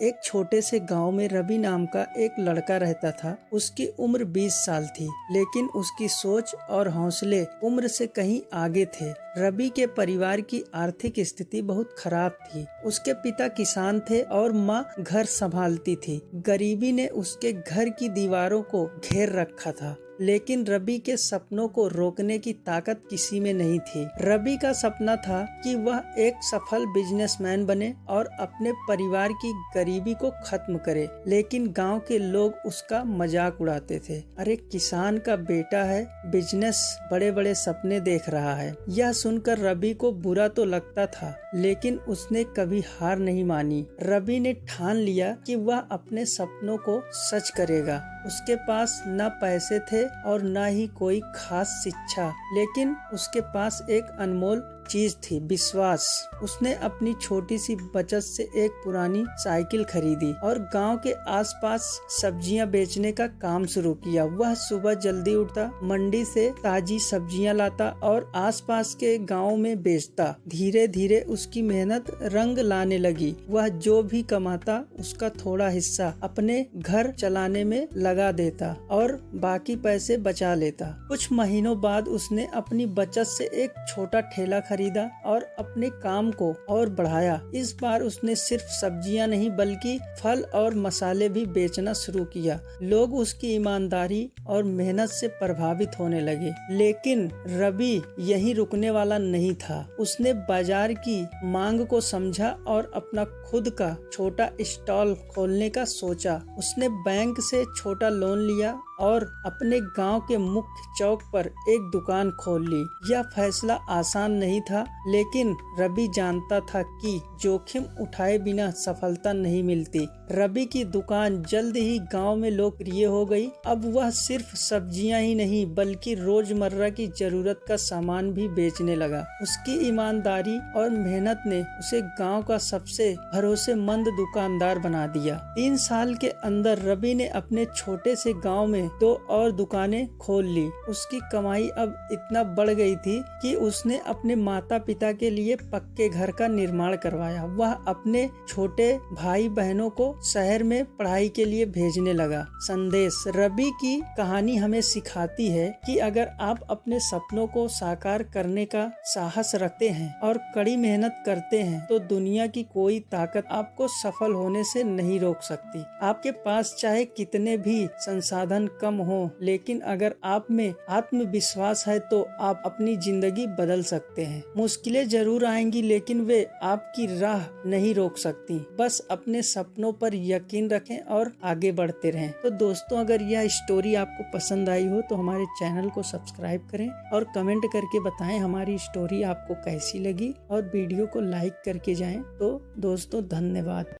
एक छोटे से गांव में रवि नाम का एक लड़का रहता था। उसकी उम्र 20 साल थी, लेकिन उसकी सोच और हौसले उम्र से कहीं आगे थे। रवि के परिवार की आर्थिक स्थिति बहुत खराब थी। उसके पिता किसान थे और माँ घर संभालती थी। गरीबी ने उसके घर की दीवारों को घेर रखा था, लेकिन रवि के सपनों को रोकने की ताकत किसी में नहीं थी। रवि का सपना था कि वह एक सफल बिजनेसमैन बने और अपने परिवार की गरीबी को खत्म करे, लेकिन गांव के लोग उसका मजाक उड़ाते थे। अरे किसान का बेटा है, बिजनेस बड़े बड़े सपने देख रहा है। यह सुनकर रवि को बुरा तो लगता था, लेकिन उसने कभी हार नहीं मानी। रवि ने ठान लिया कि वह अपने सपनों को सच करेगा। उसके पास न पैसे थे और न ही कोई खास शिक्षा, लेकिन उसके पास एक अनमोल चीज थी, विश्वास। उसने अपनी छोटी सी बचत से एक पुरानी साइकिल खरीदी और गांव के आसपास सब्जियां बेचने का काम शुरू किया। वह सुबह जल्दी उठता, मंडी से ताजी सब्जियां लाता और आसपास के गांव में बेचता। धीरे धीरे उसकी मेहनत रंग लाने लगी। वह जो भी कमाता उसका थोड़ा हिस्सा अपने घर चलाने में लगा देता और बाकी पैसे बचा लेता। कुछ महीनों बाद उसने अपनी बचत से एक छोटा ठेला खरीदा और अपने काम को और बढ़ाया। इस बार उसने सिर्फ सब्जियां नहीं बल्कि फल और मसाले भी बेचना शुरू किया। लोग उसकी ईमानदारी और मेहनत से प्रभावित होने लगे, लेकिन रवि यहीं रुकने वाला नहीं था। उसने बाजार की मांग को समझा और अपना खुद का छोटा स्टॉल खोलने का सोचा। उसने बैंक से छोटा लोन लिया और अपने गांव के मुख्य चौक पर एक दुकान खोल ली। यह फैसला आसान नहीं था, लेकिन रवि जानता था कि जोखिम उठाए बिना सफलता नहीं मिलती। रवि की दुकान जल्द ही गांव में लोकप्रिय हो गई। अब वह सिर्फ सब्जियां ही नहीं बल्कि रोजमर्रा की जरूरत का सामान भी बेचने लगा। उसकी ईमानदारी और मेहनत ने उसे गांव का सबसे भरोसेमंद दुकानदार बना दिया। 3 साल के अंदर रवि ने अपने छोटे से गांव में 2 और दुकानें खोल ली। उसकी कमाई अब इतना बढ़ गई थी कि उसने अपने माता पिता के लिए पक्के घर का निर्माण करवाया। वह अपने छोटे भाई बहनों को शहर में पढ़ाई के लिए भेजने लगा। संदेश: रवि की कहानी हमें सिखाती है कि अगर आप अपने सपनों को साकार करने का साहस रखते हैं और कड़ी मेहनत करते हैं, तो दुनिया की कोई ताकत आपको सफल होने से नहीं रोक सकती। आपके पास चाहे कितने भी संसाधन कम हो, लेकिन अगर आप में आत्मविश्वास है तो आप अपनी जिंदगी बदल सकते हैं। मुश्किलें जरूर आएंगी, लेकिन वे आपकी राह नहीं रोक सकती। बस अपने सपनों पर यकीन रखें और आगे बढ़ते रहें। तो दोस्तों, अगर यह स्टोरी आपको पसंद आई हो तो हमारे चैनल को सब्सक्राइब करें और कमेंट करके बताएं हमारी स्टोरी आपको कैसी लगी, और वीडियो को लाइक करके जाएं। तो दोस्तों, धन्यवाद।